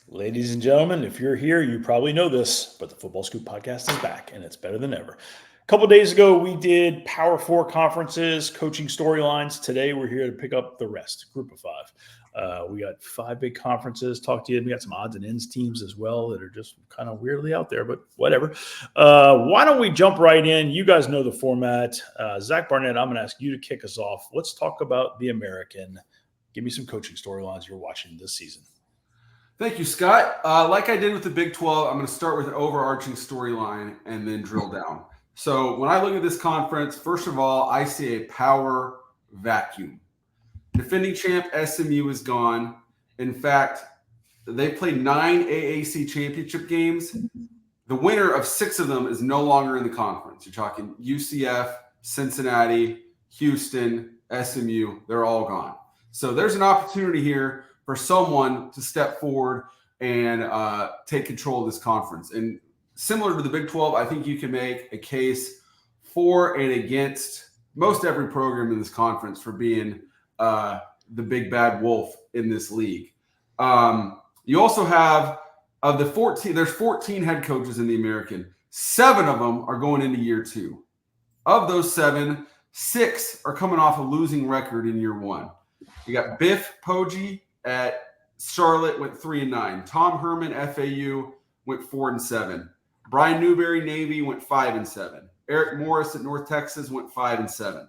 Ladies and gentlemen, if you're here, you probably know this, but the Football Scoop podcast is back, and it's better than ever. A couple of days ago, we did Power Four conferences, coaching storylines. Today, we're here to pick up the rest, group of five. We got five big conferences. Talk to you. We got some odds and ends teams as well that are just kind of weirdly out there, but whatever. Why don't we jump right in? You guys know the format. Zach Barnett, I'm going to ask you to kick us off. Let's talk about the American. Give me some coaching storylines you're watching this season. Thank you, Scott. Like I did with the Big 12, I'm going to start with an overarching storyline and then drill down. So when I look at this conference, first of all, I see a power vacuum. Defending champ SMU is gone. In fact, they played 9 AAC championship games. The winner of 6 of them is no longer in the conference. You're talking UCF, Cincinnati, Houston, SMU. They're all gone. So there's an opportunity here for someone to step forward and take control of this conference. And similar to the Big 12, I think you can make a case for and against most every program in this conference for being the big bad wolf in this league. You also have, of the 14, there's 14 head coaches in the American. 7 of them are going into year 2. Of those 7, 6 are coming off a losing record in year 1. You got Biff Poggi at Charlotte went 3-9. Tom Herman, FAU, went 4-7. Brian Newberry, Navy, went 5-7. Eric Morris at North Texas went 5-7.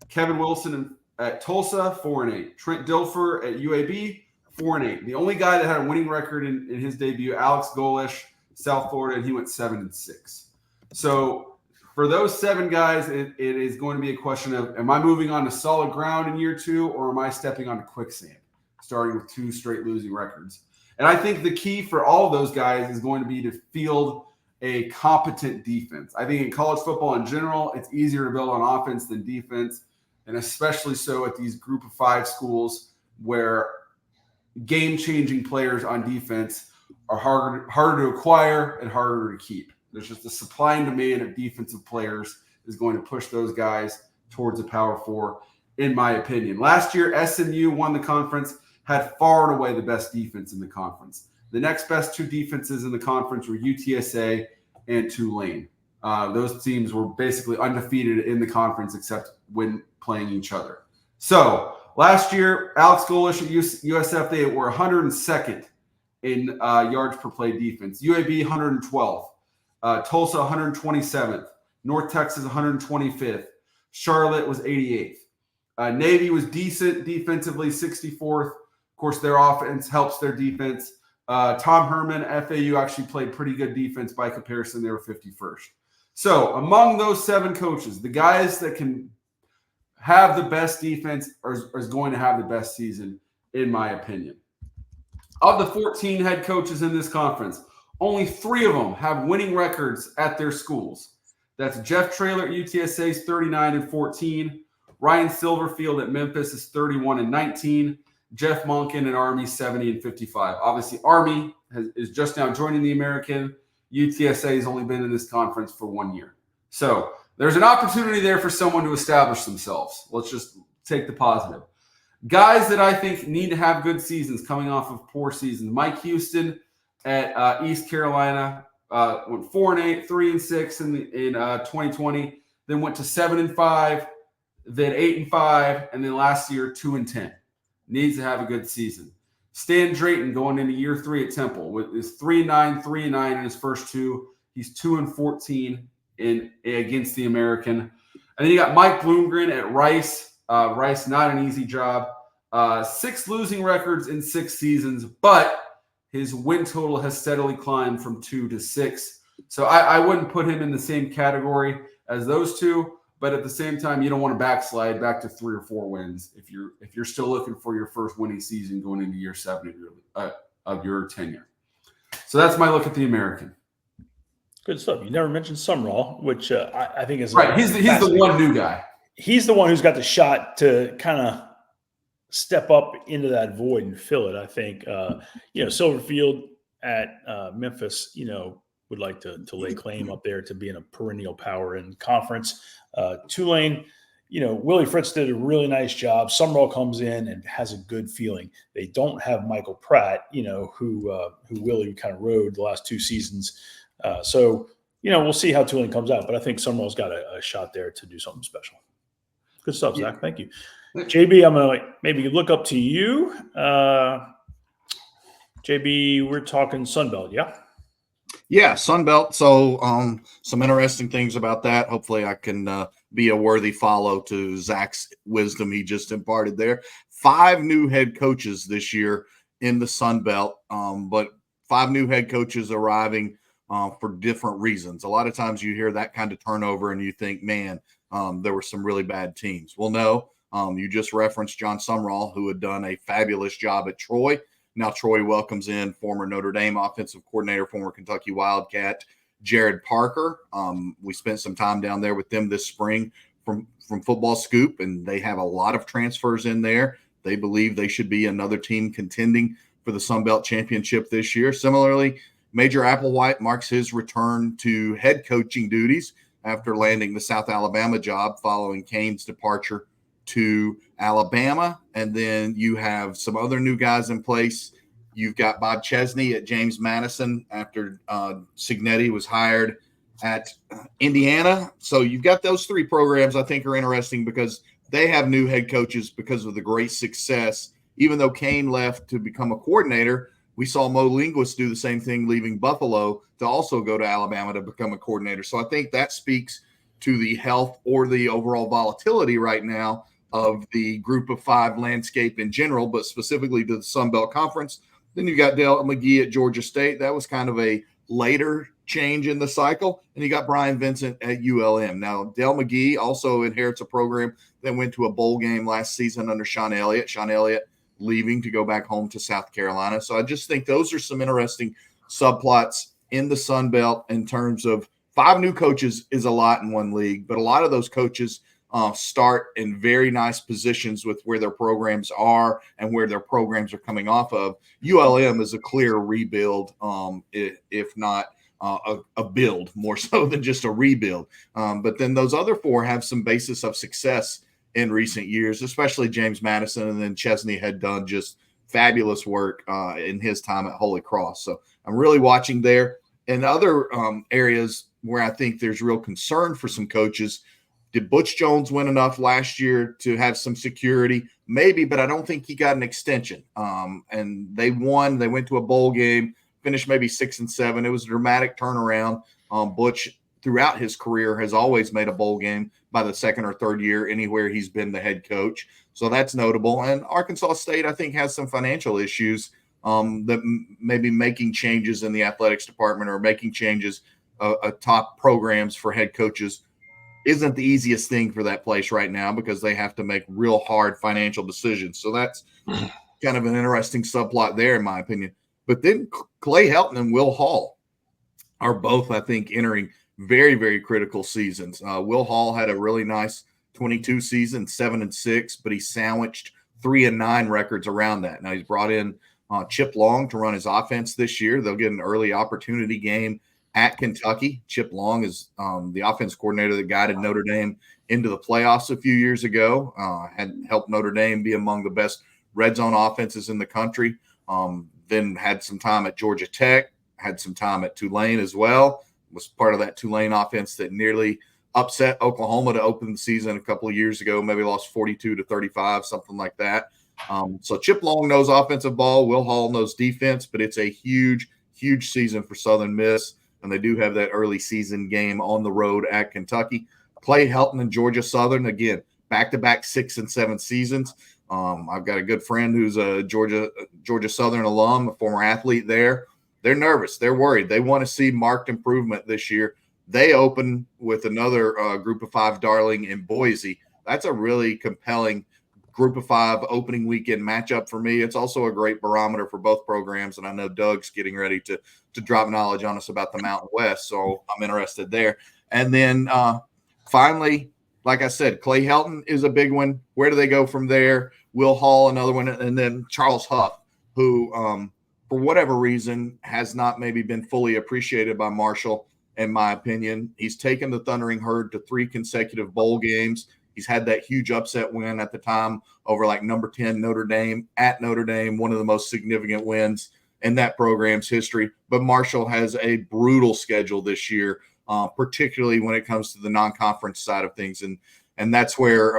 Kevin Wilson at Tulsa, 4-8. Trent Dilfer at UAB, 4-8. The only guy that had a winning record in his debut, Alex Golish, South Florida, and he went 7-6. So for those 7 guys, it is going to be a question of, am I moving on to solid ground in year 2, or am I stepping onto quicksand, starting with 2 straight losing records? And I think the key for all of those guys is going to be to field a competent defense. I think in college football in general, it's easier to build on offense than defense, and especially so at these group of 5 schools where game-changing players on defense are harder to acquire and harder to keep. There's just the supply and demand of defensive players is going to push those guys towards a Power 4, in my opinion. Last year, SMU won the conference, had far and away the best defense in the conference. The next best 2 defenses in the conference were UTSA and Tulane. Those teams were basically undefeated in the conference except when playing each other. So last year, Alex Golish at USF, they were 102nd in yards per play defense. UAB 112th. Tulsa 127th. North Texas 125th. Charlotte was 88th. Navy was decent defensively, 64th. Of course, their offense helps their defense. Tom Herman, FAU, actually played pretty good defense by comparison. They were 51st. So among those 7 coaches, the guys that can have the best defense is going to have the best season, in my opinion. Of the 14 head coaches in this conference, only 3 of them have winning records at their schools. That's Jeff Traylor at UTSA is 39-14. Ryan Silverfield at Memphis is 31-19. Jeff Monken at Army 70-55. Obviously, Army is just now joining the American. UTSA has only been in this conference for 1 year. So there's an opportunity there for someone to establish themselves. Let's just take the positive. Guys that I think need to have good seasons coming off of poor seasons. Mike Houston at East Carolina went 4-8, 3-6 in 2020. Then went to 7-5, then 8-5, and then last year 2-10. Needs to have a good season. Stan Drayton going into year 3 at Temple with his 3-9, 3-9 in his first 2. He's 2-14 against the American. And then you got Mike Bloomgren at Rice. Rice, not an easy job. 6 losing records in 6 seasons, but his win total has steadily climbed from 2 to 6. So I wouldn't put him in the same category as those 2. But at the same time, you don't want to backslide back to 3 or 4 wins if you're still looking for your first winning season going into year 7 of your tenure. So that's my look at the American. Good stuff. You never mentioned Sumrall, which I think is right. He's the one new guy. He's the one who's got the shot to kind of step up into that void and fill it. I think Silverfield at Memphis, would like to lay claim up there to being a perennial power in conference. Tulane, Willie Fritz did a really nice job. Summerall comes in and has a good feeling. They don't have Michael Pratt, who Willie kind of rode the last 2 seasons. So we'll see how Tulane comes out, but I think Summerall's got a shot there to do something special. Good stuff, Zach. Thank you. JB, I'm going to maybe look up to you. JB, we're talking Sun Belt, yeah? Yeah, Sun Belt. So some interesting things about that. Hopefully I can be a worthy follow to Zach's wisdom he just imparted there. 5 new head coaches this year in the Sun Belt, but 5 new head coaches arriving for different reasons. A lot of times you hear that kind of turnover and you think, man, there were some really bad teams. Well, no, you just referenced John Summerall, who had done a fabulous job at Troy. Now Troy welcomes in former Notre Dame offensive coordinator, former Kentucky Wildcat, Jared Parker. We spent some time down there with them this spring from FootballScoop, and they have a lot of transfers in there. They believe they should be another team contending for the Sun Belt Championship this year. Similarly, Major Applewhite marks his return to head coaching duties after landing the South Alabama job following Kane's departure to Alabama. And then you have some other new guys in place. You've got Bob Chesney at James Madison after Signetti was hired at Indiana. So you've got those 3 programs I think are interesting because they have new head coaches because of the great success. Even though Kane left to become a coordinator, we saw Mo Linguist do the same thing, leaving Buffalo to also go to Alabama to become a coordinator. So I think that speaks to the health or the overall volatility right now of the group of 5 landscape in general, but specifically to the Sun Belt Conference. Then you got Dale McGee at Georgia State. That was kind of a later change in the cycle. And you got Brian Vincent at ULM. Now, Dale McGee also inherits a program that went to a bowl game last season under Sean Elliott. Sean Elliott leaving to go back home to South Carolina. So I just think those are some interesting subplots in the Sun Belt in terms of 5 new coaches is a lot in one league, but a lot of those coaches start in very nice positions with where their programs are and where their programs are coming off of. ULM is a clear rebuild, if not a build, more so than just a rebuild. But then those other 4 have some basis of success in recent years, especially James Madison, and then Chesney had done just fabulous work in his time at Holy Cross. So I'm really watching there. And other areas where I think there's real concern for some coaches. Did Butch Jones win enough last year to have some security? Maybe, but I don't think he got an extension. And they won. They went to a bowl game, finished maybe 6-7. It was a dramatic turnaround. Butch, throughout his career, has always made a bowl game by the 2nd or 3rd year anywhere he's been the head coach. So that's notable. And Arkansas State, I think, has some financial issues that maybe making changes in the athletics department or making changes top programs for head coaches isn't the easiest thing for that place right now because they have to make real hard financial decisions. So that's kind of an interesting subplot there, in my opinion. But then Clay Helton and Will Hall are both, I think, entering very, very critical seasons. Will Hall had a really nice 22 season, 7-6, but he sandwiched 3-9 records around that. Now he's brought in Chip Long to run his offense this year. They'll get an early opportunity game at Kentucky. Chip Long is the offense coordinator that guided Notre Dame into the playoffs a few years ago, had helped Notre Dame be among the best red zone offenses in the country. Then had some time at Georgia Tech, had some time at Tulane as well, was part of that Tulane offense that nearly upset Oklahoma to open the season a couple of years ago, maybe lost 42-35, something like that. So Chip Long knows offensive ball. Will Hall knows defense, but it's a huge, huge season for Southern Miss. And they do have that early season game on the road at Kentucky. Clay Helton and Georgia Southern, again, back-to-back 6 and 7 seasons. I've got a good friend who's a Georgia Southern alum, a former athlete there. They're nervous. They're worried. They want to see marked improvement this year. They open with another group of 5 darling in Boise. That's a really compelling group of 5 opening weekend matchup for me. It's also a great barometer for both programs. And I know Doug's getting ready to drop knowledge on us about the Mountain West. So I'm interested there. And then finally, like I said, Clay Helton is a big one. Where do they go from there? Will Hall, another one. And then Charles Huff, who for whatever reason has not maybe been fully appreciated by Marshall, in my opinion. He's taken the Thundering Herd to 3 consecutive bowl games. He's had that huge upset win at the time over like number 10 Notre Dame at Notre Dame, one of the most significant wins in that program's history. But Marshall has a brutal schedule this year, particularly when it comes to the non-conference side of things. And that's where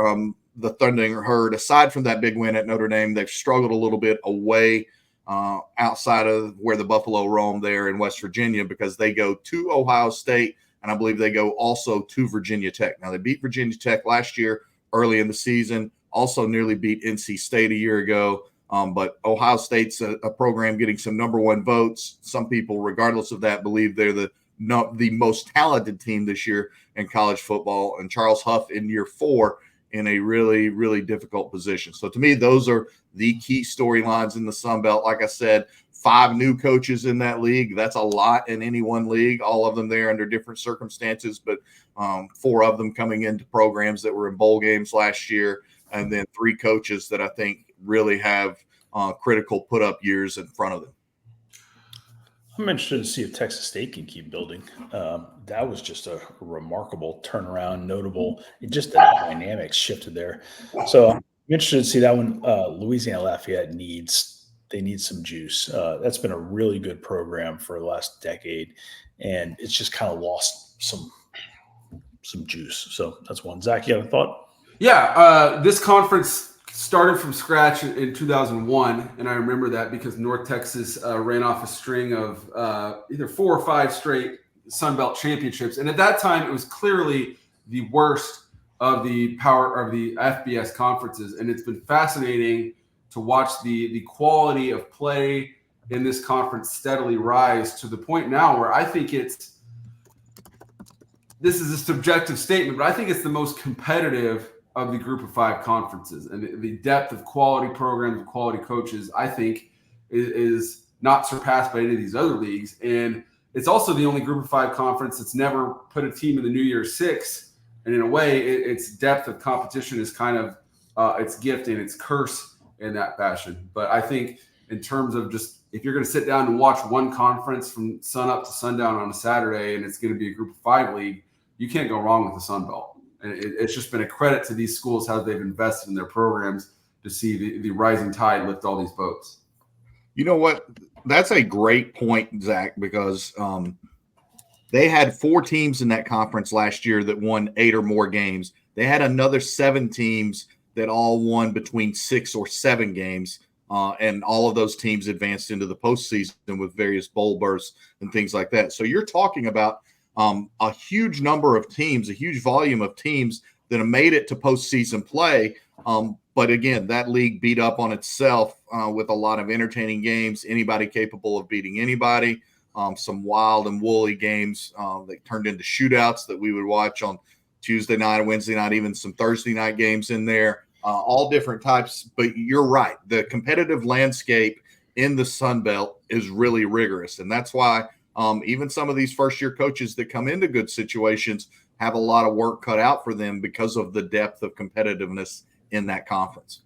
the Thundering Herd, aside from that big win at Notre Dame, they've struggled a little bit away outside of where the Buffalo roam there in West Virginia, because they go to Ohio State, and I believe they go also to Virginia Tech. Now, they beat Virginia Tech last year early in the season, also nearly beat NC State a year ago. But Ohio State's a program getting some number one votes. Some people, regardless of that, believe they're the most talented team this year in college football. And Charles Huff in year 4 in a really, really difficult position. So to me, those are the key storylines in the Sun Belt. Like I said, 5 new coaches in that league. That's a lot in any one league, all of them there under different circumstances, but 4 of them coming into programs that were in bowl games last year, and then 3 coaches that I think really have critical put-up years in front of them. I'm interested to see if Texas State can keep building. That was just a remarkable turnaround, notable. Just the dynamics shifted there. So I'm interested to see that one. Louisiana Lafayette needs some juice. That's been a really good program for the last decade, and it's just kind of lost some juice. So that's one. Zach, you have a thought? Yeah, this conference started from scratch in 2001, and I remember that because North Texas ran off a string of either 4 or 5 straight Sun Belt championships, and at that time it was clearly the worst of the power of the FBS conferences, and it's been fascinating to watch the quality of play in this conference steadily rise to the point now where I think this is a subjective statement, but I think it's the most competitive of the group of 5 conferences, and the depth of quality programs and quality coaches, I think, is not surpassed by any of these other leagues. And it's also the only group of 5 conference that's never put a team in the New Year's Six. And in a way, its depth of competition is kind of its gift and its curse in that fashion. But I think in terms of just, if you're going to sit down and watch one conference from sun up to sundown on a Saturday, and it's going to be a group of 5 league, you can't go wrong with the Sun Belt. And it's just been a credit to these schools how they've invested in their programs to see the rising tide lift all these boats. You know what? That's a great point, Zach, because they had 4 teams in that conference last year that won 8 or more games. They had another 7 teams that all won between 6 or 7 games, and all of those teams advanced into the postseason with various bowl berths and things like that. So you're talking about a huge number of teams, a huge volume of teams that have made it to postseason play. But again, that league beat up on itself with a lot of entertaining games, anybody capable of beating anybody, some wild and woolly games that turned into shootouts that we would watch on Tuesday night, Wednesday night, even some Thursday night games in there, all different types. But you're right. The competitive landscape in the Sun Belt is really rigorous. And that's why even some of these first-year coaches that come into good situations have a lot of work cut out for them because of the depth of competitiveness in that conference.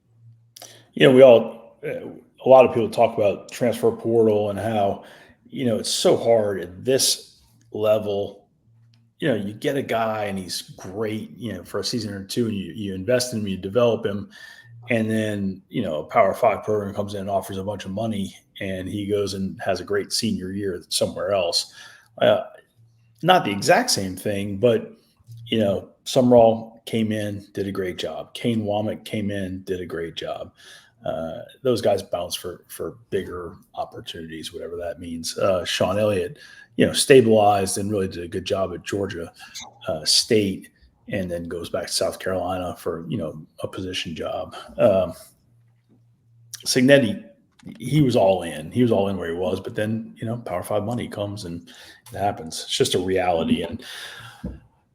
You know, a lot of people talk about transfer portal and how, it's so hard at this level. You get a guy and he's great, for a season or 2, and you invest in him, you develop him, and then, a Power 5 program comes in and offers a bunch of money, and he goes and has a great senior year somewhere else. Not the exact same thing, but, Sumrall came in, did a great job. Kane Womack came in, did a great job. Those guys bounce for bigger opportunities, whatever that means. Sean Elliott, stabilized and really did a good job at Georgia State, and then goes back to South Carolina for, a position job. Signetti, he was all in. He was all in where he was, but then, Power 5 money comes and it happens. It's just a reality. And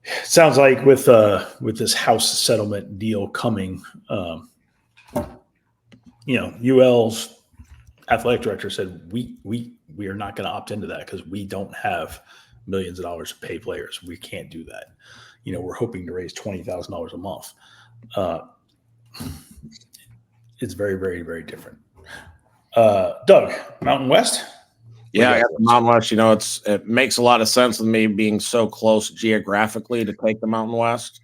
it sounds like with this house settlement deal coming, UL's athletic director said, we are not going to opt into that because we don't have millions of dollars to pay players. We can't do that. We're hoping to raise $20,000 a month. It's very, very, very different. Doug, Mountain West? Yeah, I got the Mountain West. It makes a lot of sense with me being so close geographically to take the Mountain West.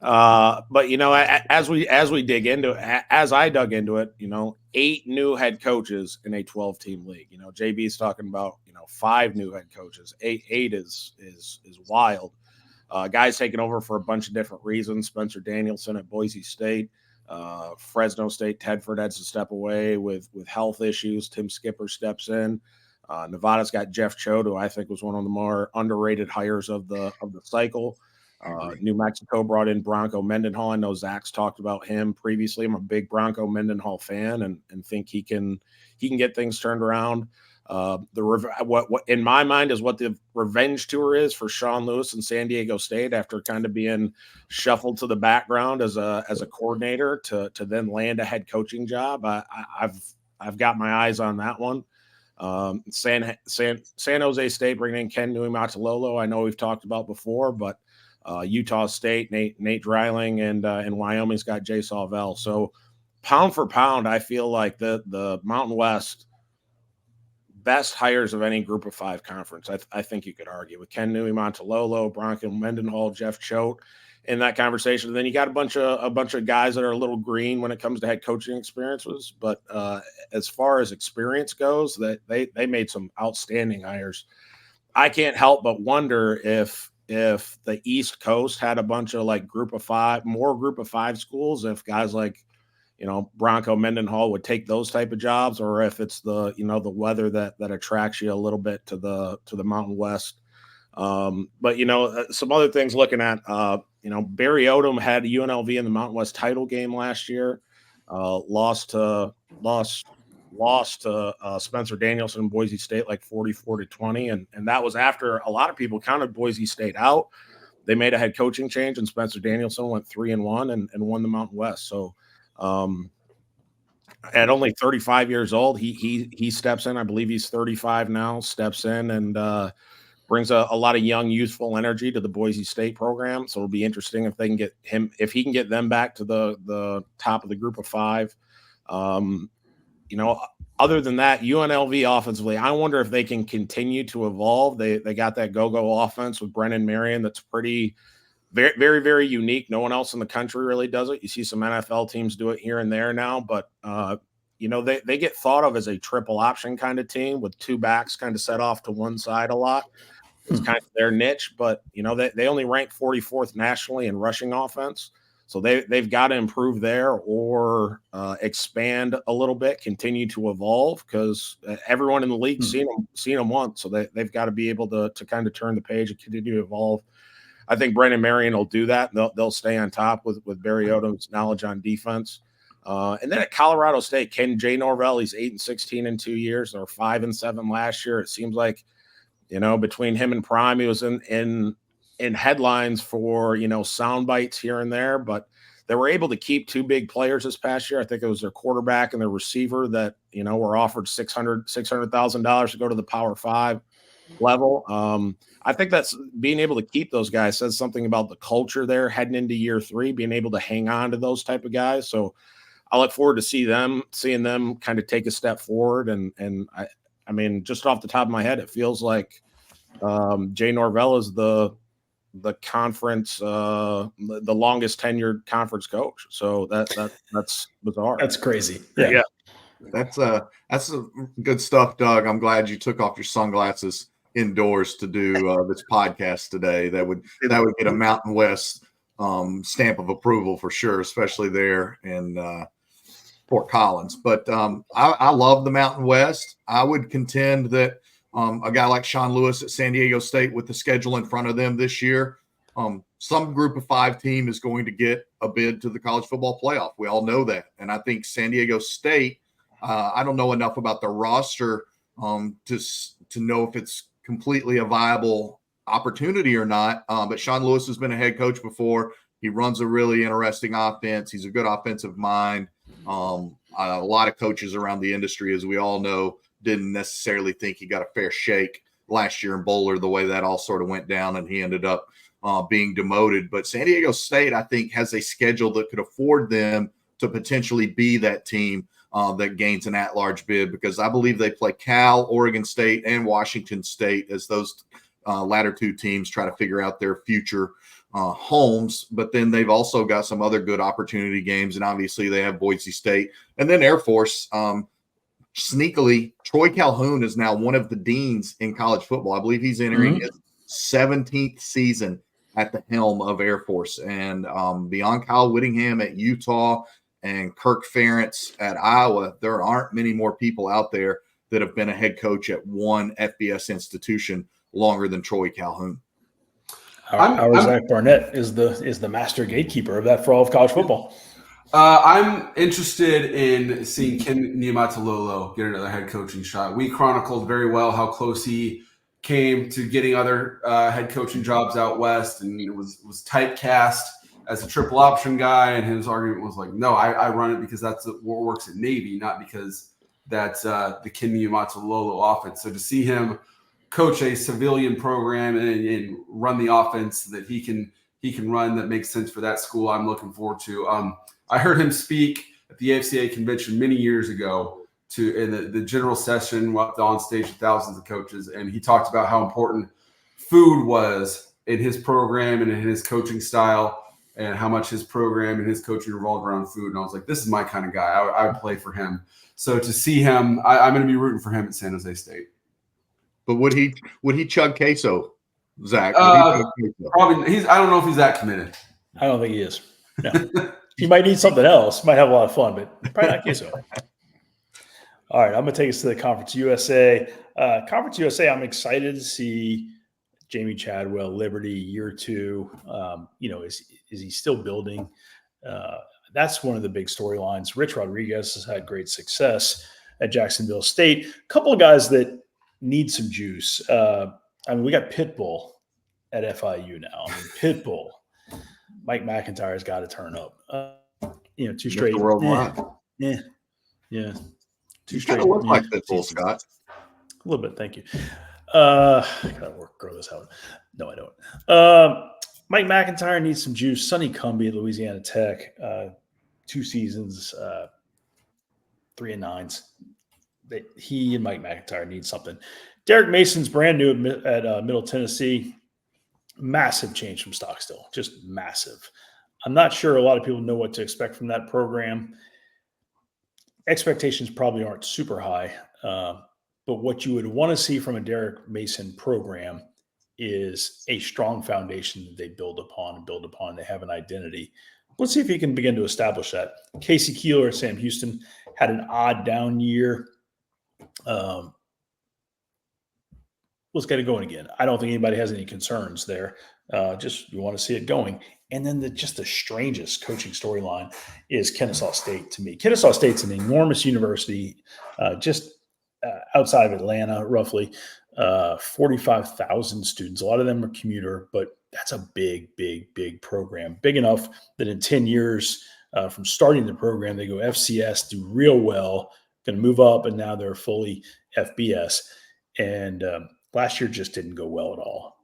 But as we dig into it, as I dug into it, 8 new head coaches in a 12-team league. JB's talking about 5 new head coaches. Eight is wild. Guys taking over for a bunch of different reasons. Spencer Danielson at Boise State, Fresno State. Tedford had to step away with health issues. Tim Skipper steps in. Nevada's got Jeff Choate, who I think was one of the more underrated hires of the cycle. New Mexico brought in Bronco Mendenhall. I know Zach's talked about him previously. I'm a big Bronco Mendenhall fan and think he can get things turned around. What in my mind is what the revenge tour is for Sean Lewis and San Diego State after kind of being shuffled to the background as a coordinator to then land a head coaching job. I've got my eyes on that one. San Jose State bringing in Ken Niumatalolo. I know we've talked about before, but Utah State, Nate Dreiling, and Wyoming's got Jay Sawvell. So pound for pound, I feel like the Mountain West best hires of any Group of 5 conference. I think you could argue with Ken Niumatalolo, Bronco Mendenhall, Jeff Choate in that conversation. And then you got a bunch of guys that are a little green when it comes to head coaching experiences. But as far as experience goes, that they made some outstanding hires. I can't help but wonder if the East Coast had a bunch of like Group of 5 schools, if guys like Bronco Mendenhall would take those type of jobs, or if it's the weather that attracts you a little bit to the Mountain West. But some other things looking at, Barry Odom had UNLV in the Mountain West title game last year, lost to Spencer Danielson and Boise State like 44-20, and that was after a lot of people counted Boise State out. They made a head coaching change, and Spencer Danielson went 3-1 and won the Mountain West. So at only 35 years old, he steps in. I believe he's 35 now. Steps in and brings a lot of young, youthful energy to the Boise State program. So it'll be interesting if they can get him, if he can get them back to the top of the Group of 5. Other than that, UNLV offensively, I wonder if they can continue to evolve. They got that go-go offense with Brennan Marion that's pretty, very, very, very unique. No one else in the country really does it. You see some NFL teams do it here and there now, but they get thought of as a triple option kind of team with 2 backs kind of set off to one side a lot. It's kind of their niche, but they only rank 44th nationally in rushing offense. So they've got to improve there or expand a little bit, continue to evolve, because everyone in the league seen them once. So they've got to be able to kind of turn the page and continue to evolve. I think Brennan Marion will do that. They'll stay on top with Barry Odom's knowledge on defense. And then at Colorado State, Ken Jay Norvell, he's 8-16 in 2 years. They were 5-7 last year. It seems like, between him and Prime, he was in headlines for, sound bites here and there, but they were able to keep 2 big players this past year. I think it was their quarterback and their receiver that, were offered $600,000 to go to the Power 5 level. I think that's being able to keep those guys says something about the culture there heading into year 3, being able to hang on to those type of guys. So I look forward to seeing them kind of take a step forward. And I mean, just off the top of my head, it feels like Jay Norvell is the conference, the longest tenured conference coach. So that's bizarre. That's crazy. Yeah. That's good stuff, Doug. I'm glad you took off your sunglasses indoors to do this podcast today. That would get a Mountain West stamp of approval for sure, especially there in Fort Collins. But I love the Mountain West. I would contend that a guy like Sean Lewis at San Diego State, with the schedule in front of them this year, some Group of 5 team is going to get a bid to the college football playoff. We all know that. And I think San Diego State, I don't know enough about the roster to know if it's completely a viable opportunity or not. But Sean Lewis has been a head coach before. He runs a really interesting offense. He's a good offensive mind. A lot of coaches around the industry, as we all know, didn't necessarily think he got a fair shake last year in Bowler, the way that all sort of went down, and he ended up being demoted. But San Diego State, I think, has a schedule that could afford them to potentially be that team that gains an at-large bid, because I believe they play Cal, Oregon State, and Washington State as those latter 2 teams try to figure out their future homes, but then they've also got some other good opportunity games, and obviously they have Boise State and then Air Force. Sneakily, Troy Calhoun is now one of the deans in college football. I believe he's entering his 17th season at the helm of Air Force, and beyond Kyle Whittingham at Utah and Kirk Ferentz at Iowa, there aren't many more people out there that have been a head coach at one FBS institution longer than Troy Calhoun. Our Zach Barnett is the master gatekeeper of that for all of college football. I'm interested in seeing Ken Niumatalolo get another head coaching shot. We chronicled very well how close he came to getting other head coaching jobs out west, and was typecast as a triple option guy. And his argument was like, "No, I run it because that's what works at Navy, not because that's the Ken Niumatalolo offense." So to see him coach a civilian program and run the offense that he can run that makes sense for that school, I'm looking forward to. I heard him speak at the AFCA convention many years ago in the general session up on stage with thousands of coaches, and he talked about how important food was in his program and in his coaching style, and how much his program and his coaching revolved around food. And I was like, this is my kind of guy. I would play for him. So to see him, I'm going to be rooting for him at San Jose State. But would he chug queso, Zach? Probably. I don't know if he's that committed. I don't think he is. No. He might need something else. Might have a lot of fun, but probably not queso. All right, I'm going to take us to the Conference USA. Conference USA, I'm excited to see Jamie Chadwell, Liberty, year 2. Is he still building? That's one of the big storylines. Rich Rodriguez has had great success at Jacksonville State. A couple of guys that need some juice. We got Pitbull at FIU now. Pitbull. Mike McIntyre's got to turn up. 2 straight. Worldwide. Yeah. You kind of look like Pitbull, Scott. A little bit, thank you. I gotta grow this out. No, I don't. Mike McIntyre needs some juice. Sonny Cumbie at Louisiana Tech, 2 seasons, 3 and 9s. He and Mike McIntyre need something. Derek Mason's brand new at Middle Tennessee. Massive change from Stockstill, just massive. I'm not sure a lot of people know what to expect from that program. Expectations probably aren't super high, but what you would want to see from a Derek Mason program is a strong foundation that they build upon. They have an identity. Let's see if he can begin to establish that. Casey Keeler at Sam Houston had an odd down year. Let's get it going again. I don't think anybody has any concerns there. Just you want to see it going. And then the strangest coaching storyline is Kennesaw State to me. Kennesaw State's an enormous university, outside of Atlanta, roughly 45,000 students. A lot of them are commuter, but that's a big, big, big program. Big enough that in 10 years from starting the program, they go FCS, do real well, going to move up, and now they're fully FBS. And last year just didn't go well at all.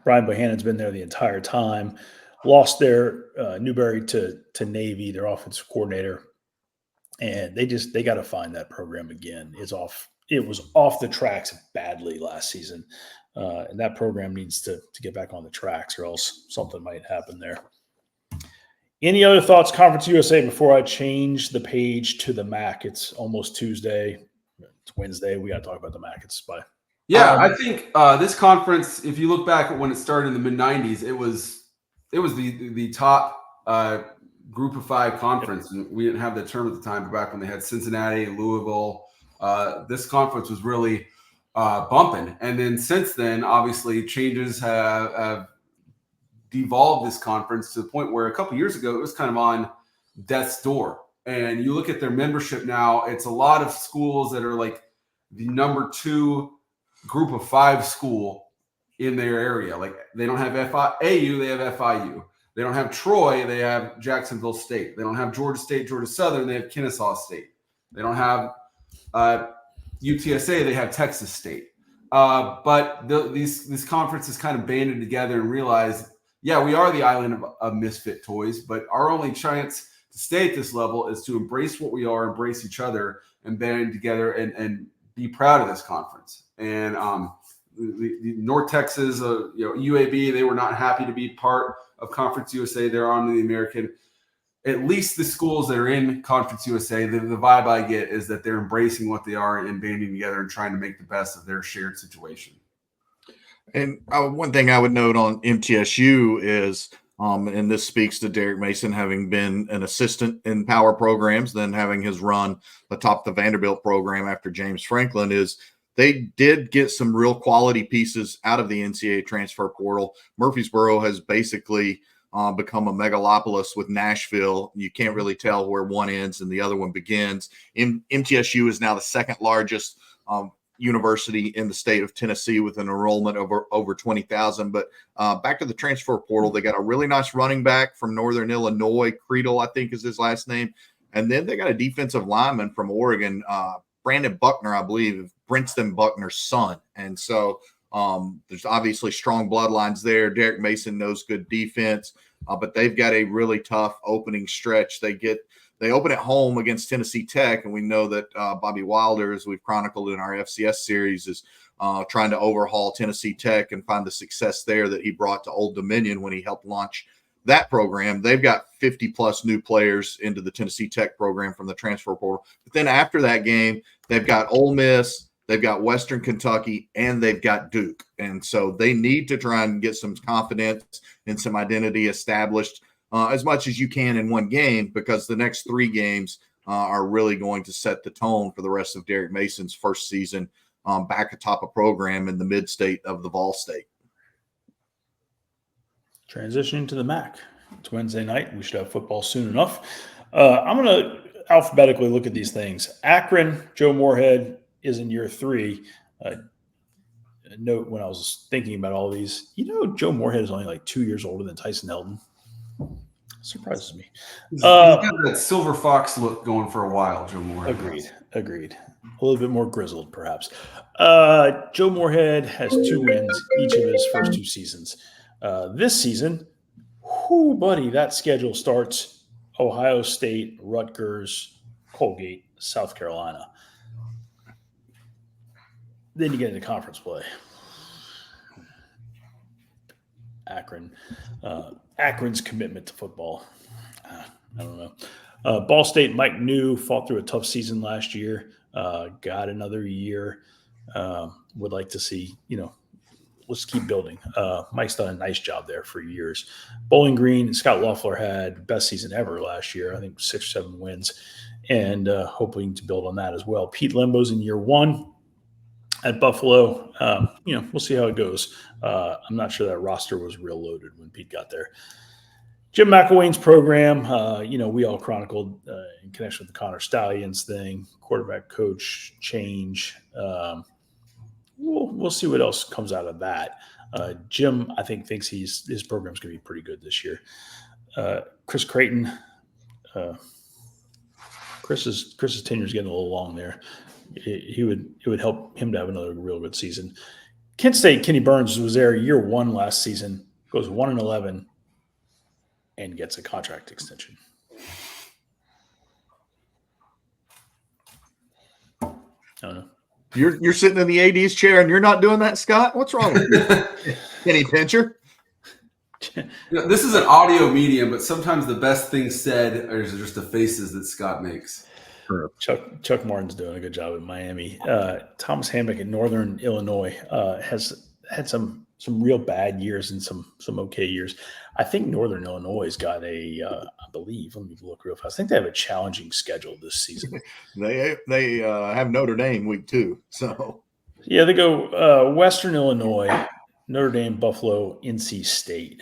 Brian Bohannon's been there the entire time. Lost their Newberry to Navy, their offensive coordinator, and they got to find that program again. It was off the tracks badly last season, and that program needs to get back on the tracks, or else something might happen there. Any other thoughts, Conference USA, before I change the page to the MAC? It's almost Tuesday. It's Wednesday. We got to talk about the MAC. It's bye. Yeah, I think this conference, if you look back at when it started in the mid-'90s, it was the top group of 5 conference. And we didn't have the term at the time, but back when they had Cincinnati, Louisville, this conference was really bumping. And then since then, obviously, changes have devolved this conference to the point where a couple years ago, it was kind of on death's door. And you look at their membership now, it's a lot of schools that are like the number 2 group of 5 school in their area. Like they don't have AU, they have FIU. They don't have Troy, they have Jacksonville State. They don't have Georgia State, Georgia Southern, they have Kennesaw State. They don't have UTSA, they have Texas State. But these conferences kind of banded together and realized, yeah, we are the island of misfit toys, but our only chance to stay at this level is to embrace what we are, embrace each other, and band together and be proud of this conference. And the North Texas, UAB, they were not happy to be part of Conference USA. They're on to the American. At least the schools that are in Conference USA, the vibe I get is that they're embracing what they are and banding together and trying to make the best of their shared situation. And one thing I would note on MTSU is, and this speaks to Derek Mason having been an assistant in power programs, then having his run atop the Vanderbilt program after James Franklin, is they did get some real quality pieces out of the NCAA transfer portal. Murfreesboro has basically become a megalopolis with Nashville. You can't really tell where one ends and the other one begins. MTSU is now the second largest university in the state of Tennessee with an enrollment of over 20,000. But back to the transfer portal, they got a really nice running back from Northern Illinois. Creedle, I think is his last name. And then they got a defensive lineman from Oregon, Brandon Buckner, I believe, Brinston Buckner's son. And so there's obviously strong bloodlines there. Derek Mason knows good defense, but they've got a really tough opening stretch. They open at home against Tennessee Tech, and we know that Bobby Wilder, as we've chronicled in our FCS series, is trying to overhaul Tennessee Tech and find the success there that he brought to Old Dominion when he helped launch that program. They've got 50-plus new players into the Tennessee Tech program from the transfer portal. But then after that game, they've got Ole Miss, they've got Western Kentucky, and they've got Duke. And so they need to try and get some confidence and some identity established as much as you can in one game, because the next three games are really going to set the tone for the rest of Derek Mason's first season back atop a program in the mid-state of the Vol State. Transitioning to the MAC. It's Wednesday night. We should have football soon enough. I'm going to alphabetically look at these things. Akron, Joe Moorhead is in year 3. Note when I was thinking about all these, Joe Moorhead is only like 2 years older than Tyson Helton. Surprises me. He's got that silver fox look going for a while, Joe Moorhead. Agreed. A little bit more grizzled, perhaps. Joe Moorhead has 2 wins each of his first 2 seasons. This season, buddy, that schedule starts Ohio State, Rutgers, Colgate, South Carolina. Then you get into conference play. Akron. Akron's commitment to football. I don't know. Ball State, Mike New fought through a tough season last year. Got another year. Would like to see, let's keep building. Mike's done a nice job there for years. Bowling Green, Scott Loeffler had best season ever last year. I think 6 or 7 wins, and hoping to build on that as well. Pete Lembo's in year 1 at Buffalo. We'll see how it goes. I'm not sure that roster was real loaded when Pete got there. Jim McElwain's program, we all chronicled in connection with the Connor Stallions thing, quarterback coach change. We'll see what else comes out of that. Jim, I think, thinks his program's going to be pretty good this year. Chris Creighton, Chris's tenure is getting a little long there. It would help him to have another real good season. Kent State, Kenny Burns was there year 1 last season, goes 1-11, and gets a contract extension. I don't know. You're sitting in the AD's chair and you're not doing that, Scott? What's wrong with you? Kenny Pincher? This is an audio medium, but sometimes the best things said are just the faces that Scott makes. Chuck Martin's doing a good job at Miami. Thomas Hammock in Northern Illinois has had some real bad years and some okay years. I think Northern Illinois has got I believe, let me look real fast. I think they have a challenging schedule this season. They have Notre Dame week 2. So yeah, they go Western Illinois, Notre Dame, Buffalo, NC State.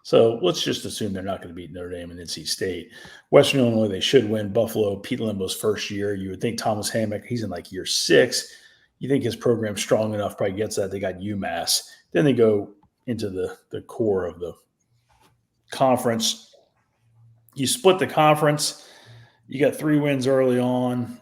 So let's just assume they're not going to beat Notre Dame and NC State. Western Illinois, they should win. Buffalo, Pete Lembo's first year. You would think Thomas Hammock, he's in like year 6. You think his program's strong enough, probably gets that. They got UMass. Then they go into the core of the conference. You split the conference. You got 3 wins early on.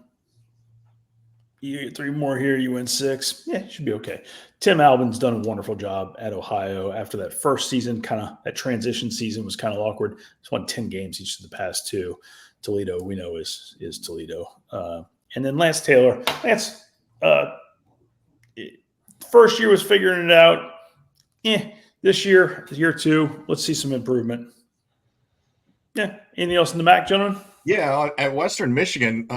You get 3 more here, you win 6. Yeah, it should be okay. Tim Albin's done a wonderful job at Ohio. After that first season, that transition season was kind of awkward. He's won 10 games each of the past 2. Toledo, we know, is Toledo. And then Lance Taylor. Lance, First year was figuring it out. This year, year two, let's see some improvement. Yeah. Anything else in the MAC, gentlemen? Yeah, at Western Michigan,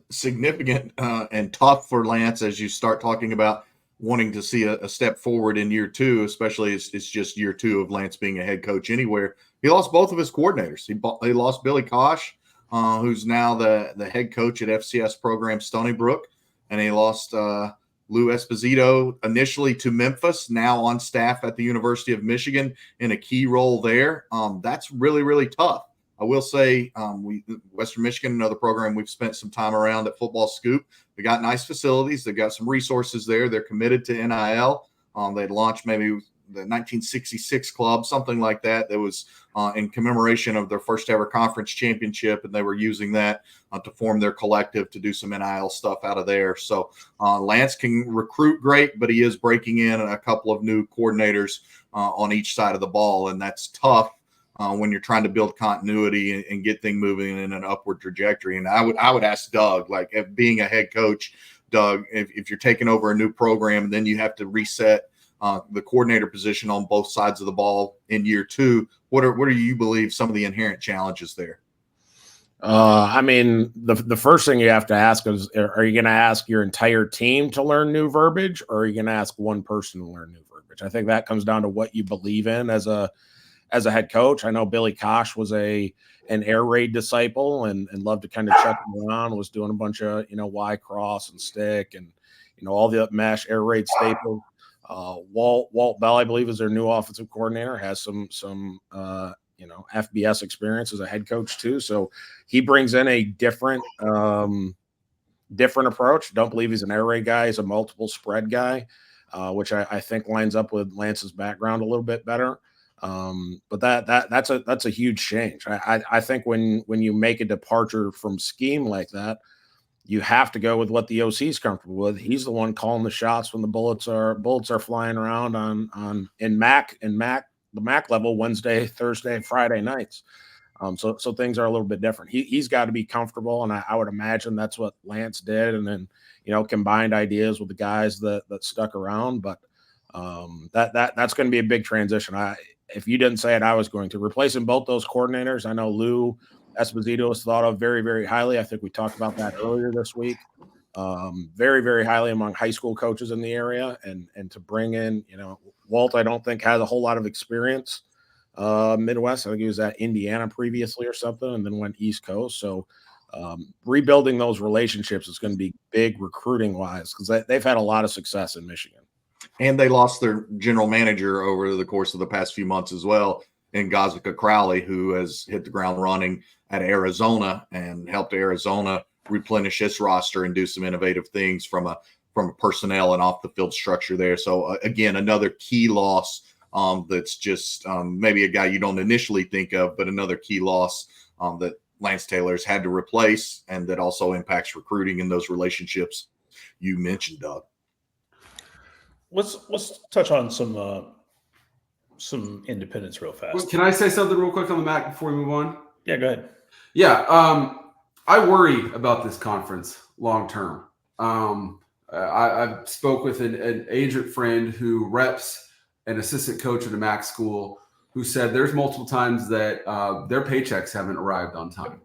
significant and tough for Lance as you start talking about wanting to see a step forward in year two, especially it's just year two of Lance being a head coach anywhere. He lost both of his coordinators. He lost Billy Kosh, who's now the head coach at FCS program Stony Brook, and he lost Lou Esposito initially to Memphis, now on staff at the University of Michigan in a key role there. That's really, really tough. I will say Western Michigan, another program we've spent some time around at FootballScoop. They got nice facilities. They've got some resources there. They're committed to NIL. They'd launched maybe the 1966 club, something like that. That was in commemoration of their first ever conference championship, and they were using that to form their collective to do some NIL stuff out of there. So Lance can recruit great, but he is breaking in a couple of new coordinators on each side of the ball, and that's tough. When you're trying to build continuity and get things moving in an upward trajectory. And I would ask Doug, like, if being a head coach, Doug, if you're taking over a new program and then you have to reset the coordinator position on both sides of the ball in year two, what do you believe some of the inherent challenges there? I mean, the first thing you have to ask is, are you going to ask your entire team to learn new verbiage, or are you going to ask one person to learn new verbiage? I think that comes down to what you believe in as a head coach. I know Billy Kosh was an air raid disciple and loved to kind of check him around, was doing a bunch of, Y cross and stick and, all the mesh air raid staples. Walt Bell, I believe, is their new offensive coordinator, has some FBS experience as a head coach too. So he brings in a different approach. Don't believe he's an air raid guy. He's a multiple spread guy, which I think lines up with Lance's background a little bit better. But that's a huge change. I think when you make a departure from scheme like that, you have to go with what the OC is comfortable with. He's the one calling the shots when the bullets are flying around in the MAC level Wednesday, Thursday, Friday nights. So things are a little bit different. He's got to be comfortable, and I would imagine that's what Lance did, and then combined ideas with the guys that stuck around. But that's going to be a big transition. If you didn't say it, I was going to. Replacing both those coordinators, I know Lou Esposito is thought of very, very highly. I think we talked about that earlier this week. Very, very highly among high school coaches in the area. And to bring in, Walt, I don't think has a whole lot of experience Midwest. I think he was at Indiana previously or something, and then went East Coast. So rebuilding those relationships is going to be big recruiting-wise, because they've had a lot of success in Michigan. And they lost their general manager over the course of the past few months as well, in Gazika Crowley, who has hit the ground running at Arizona and helped Arizona replenish its roster and do some innovative things from a personnel and off the field structure there. So again, another key loss that's just maybe a guy you don't initially think of, but another key loss that Lance Taylor's had to replace, and that also impacts recruiting in those relationships you mentioned, Doug. Let's touch on some independence real fast. Can I say something real quick on the MAC before we move on? Yeah, go ahead. Yeah, I worry about this conference long term. I spoke with an agent friend who reps an assistant coach at a MAC school, who said there's multiple times that their paychecks haven't arrived on time.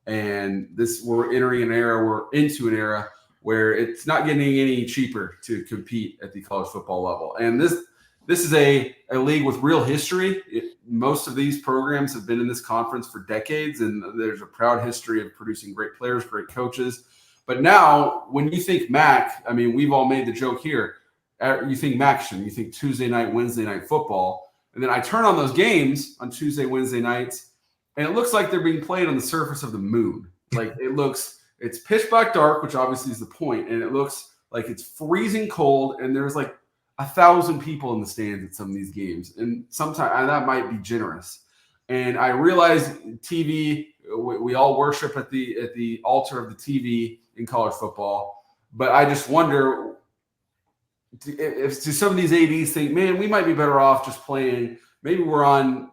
And we're into an era where it's not getting any cheaper to compete at the college football level. And this is a league with real history. Most of these programs have been in this conference for decades, and there's a proud history of producing great players, great coaches. But now, when you think MAC, I mean, we've all made the joke here. You think MACtion, you think Tuesday night, Wednesday night football. And then I turn on those games on Tuesday, Wednesday nights, and it looks like they're being played on the surface of the moon. Like, it's pitch black dark, which obviously is the point, and it looks like it's freezing cold, and there's like 1,000 people in the stands at some of these games, and sometimes that might be generous. And I realize TV, we all worship at the altar of the TV in college football, but I just wonder if some of these ADs think, man, we might be better off just playing. Maybe we're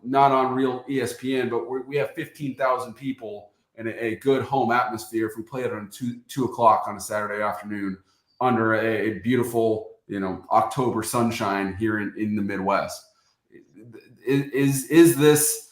not on real ESPN, but we have 15,000 people and a good home atmosphere if we play it on 2 o'clock on a Saturday afternoon under a beautiful October sunshine here in the Midwest. Is this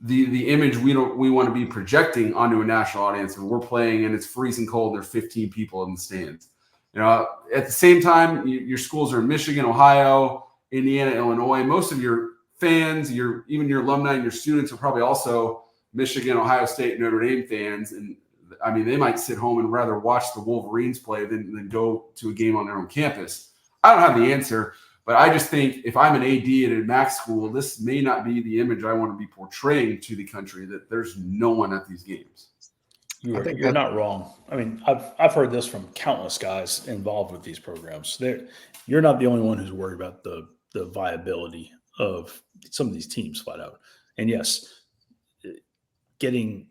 the image we want to be projecting onto a national audience when we're playing and it's freezing cold and there's 15 people in the stands? At the same time, your schools are in Michigan, Ohio, Indiana, Illinois. Most of your fans, even your alumni and your students are probably also Michigan, Ohio State, Notre Dame fans. And I mean, they might sit home and rather watch the Wolverines play than go to a game on their own campus. I don't have the answer, but I just think if I'm an AD at a MAC school, this may not be the image I want to be portraying to the country, that there's no one at these games. You're not wrong. I mean, I've heard this from countless guys involved with these programs. You're not the only one who's worried about the viability of some of these teams flat out. And yes, getting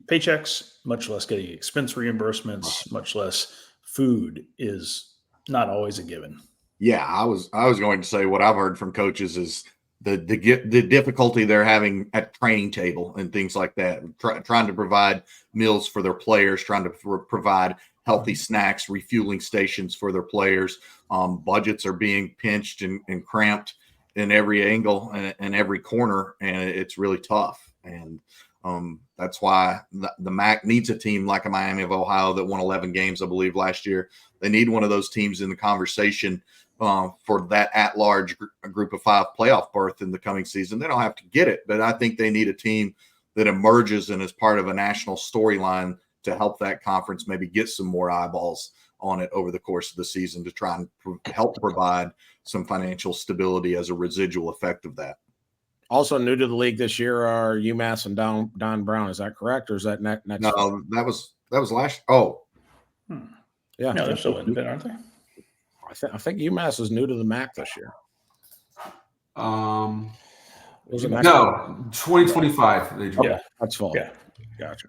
paychecks, much less getting expense reimbursements, much less food is not always a given. Yeah, I was going to say what I've heard from coaches is the difficulty they're having at training table and things like that, trying to provide meals for their players, trying to provide healthy snacks, refueling stations for their players. Budgets are being pinched and cramped in every angle and every corner, and it's really tough. And that's why the MAC needs a team like a Miami of Ohio that won 11 games, I believe, last year. They need one of those teams in the conversation for that at-large group of 5 playoff berth in the coming season. They don't have to get it, but I think they need a team that emerges and is part of a national storyline to help that conference maybe get some more eyeballs on it over the course of the season to try and help provide some financial stability as a residual effect of that. Also new to the league this year are UMass and Don Brown. Is that correct, or is that next? No, that was last. Oh, yeah, no, they're still independent, aren't they? I think UMass is new to the MAC this year. Was it no 2025? They joined. Yeah, that's fall. Yeah, Gotcha.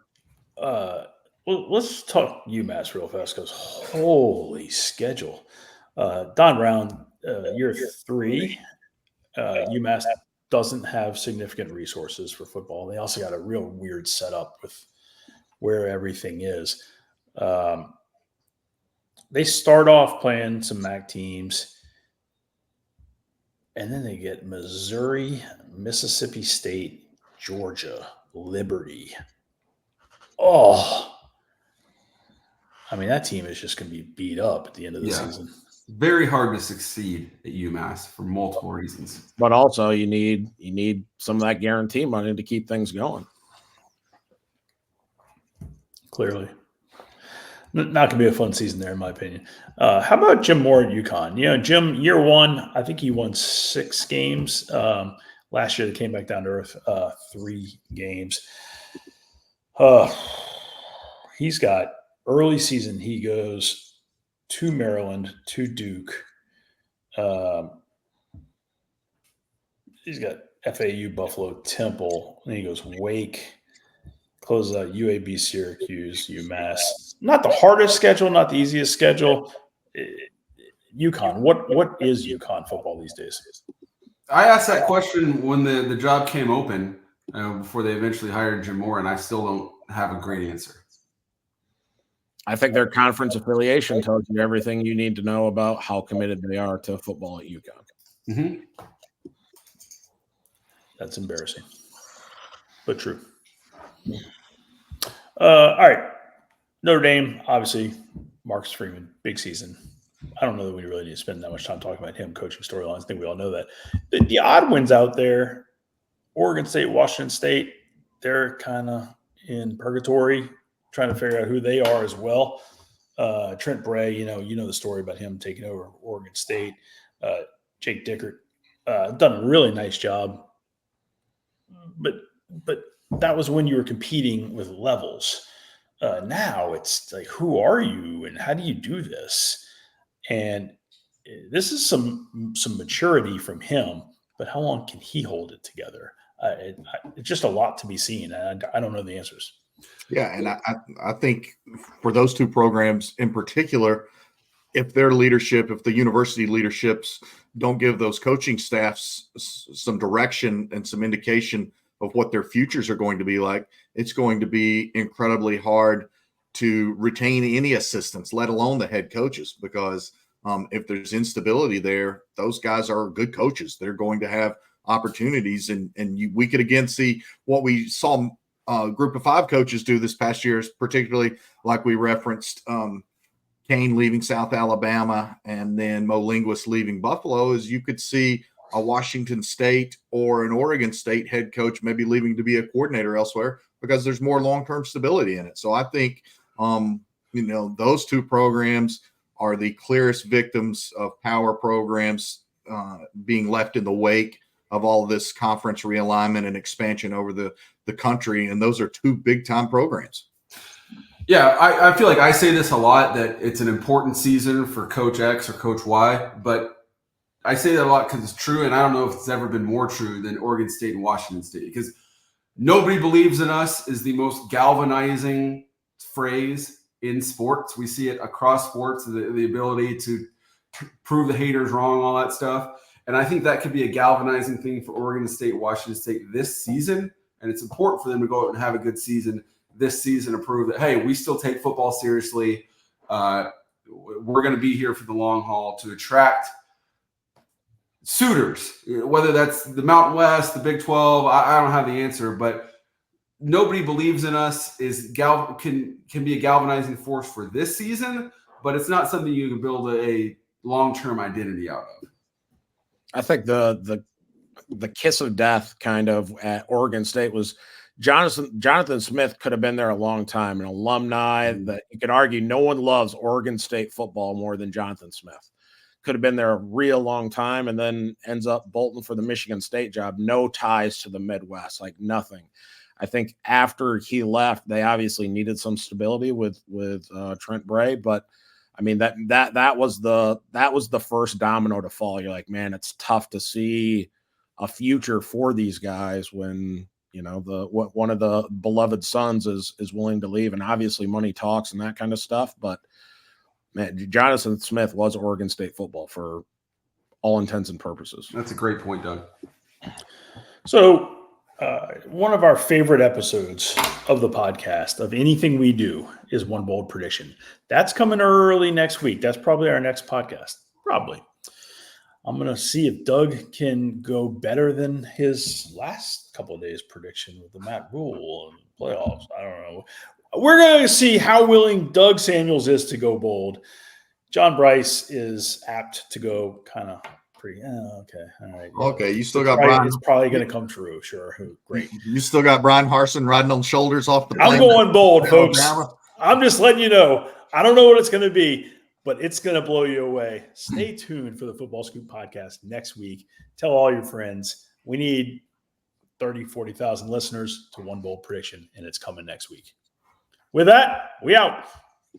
Well, let's talk UMass real fast because holy schedule. Don Brown, year 3. UMass doesn't have significant resources for football. They also got a real weird setup with where everything is. They start off playing some MAC teams, and then they get Missouri, Mississippi State, Georgia, Liberty. Oh, I mean, that team is just going to be beat up at the end of the season. Very hard to succeed at UMass for multiple reasons. But also you need some of that guarantee money to keep things going. Clearly. Not going to be a fun season there, in my opinion. How about Jim Moore at UConn? Jim, year 1, I think he won 6 games. Last year, they came back down to earth, 3 games. He's got early season. He goes to Maryland, to Duke. He's got FAU, Buffalo, Temple. Then he goes Wake. Closes out UAB, Syracuse, UMass. Not the hardest schedule, not the easiest schedule. UConn. What is UConn football these days? I asked that question when the job came open before they eventually hired Jim Moore, and I still don't have a great answer. I think their conference affiliation tells you everything you need to know about how committed they are to football at UConn. Mm-hmm. That's embarrassing, but true. All right. Notre Dame, obviously, Marcus Freeman, big season. I don't know that we really need to spend that much time talking about him coaching storylines. I think we all know that. The odd wins out there, Oregon State, Washington State, they're kind of in purgatory, trying to figure out who they are as well. Trent Bray, you know the story about him taking over Oregon State. Jake Dickert, done a really nice job. But that was when you were competing with levels. Now it's like, who are you and how do you do this? And this is some maturity from him, but how long can he hold it together? It's just a lot to be seen, and I don't know the answers. Yeah, and I think for those two programs in particular, if their leadership, if the university leaderships don't give those coaching staffs some direction and some indication of what their futures are going to be like, it's going to be incredibly hard to retain any assistants, let alone the head coaches, because if there's instability there, those guys are good coaches. They're going to have opportunities, and we could again see what we saw a group of 5 coaches do this past year, particularly like we referenced Kane leaving South Alabama and then Mo Linguist leaving Buffalo, is you could see a Washington State or an Oregon State head coach maybe leaving to be a coordinator elsewhere because there's more long-term stability in it. So I think, those 2 programs are the clearest victims of power programs being left in the wake of all this conference realignment and expansion over the country. And those are 2 big-time programs. Yeah, I feel like I say this a lot, that it's an important season for Coach X or Coach Y, but I say that a lot because it's true, and I don't know if it's ever been more true than Oregon State and Washington State, because nobody believes in us is the most galvanizing phrase in sports. We see it across sports, the ability to prove the haters wrong, all that stuff. And I think that could be a galvanizing thing for Oregon State, Washington State this season, and it's important for them to go out and have a good season this season to prove that, hey, we still take football seriously. We're going to be here for the long haul to attract suitors, whether that's the Mountain West, the Big 12. I don't have the answer, but nobody believes in us can be a galvanizing force for this season, but it's not something you can build a long-term identity out of. I think the kiss of death kind of at Oregon State was Jonathan Smith could have been there a long time, an alumni that you could argue no one loves Oregon State football more than Jonathan Smith. Could have been there a real long time and then ends up bolting for the Michigan State job. No ties to the Midwest, like nothing. I think after he left, they obviously needed some stability with Trent Bray, but I mean that was the first domino to fall. You're like, man, it's tough to see a future for these guys when one of the beloved sons is willing to leave, and obviously money talks and that kind of stuff. But man, Jonathan Smith was Oregon State football for all intents and purposes. That's a great point, Doug. So one of our favorite episodes of the podcast, of anything we do, is One Bold Prediction. That's coming early next week. That's probably our next podcast. Probably. I'm going to see if Doug can go better than his last couple of days prediction with the Matt Rule and playoffs. I don't know. We're going to see how willing Doug Samuels is to go bold. John Bryce is apt to go kind of pretty. Okay. All right. Okay. You still got Brian. It's probably going to come true. Sure. Great. You still got Brian Harsin riding on shoulders off the plane. I'm going bold, folks. I'm just letting you know. I don't know what it's going to be, but it's going to blow you away. Stay tuned for the Football Scoop podcast next week. Tell all your friends. We need 30, 40,000 listeners to One Bold Prediction, and it's coming next week. With that, we out.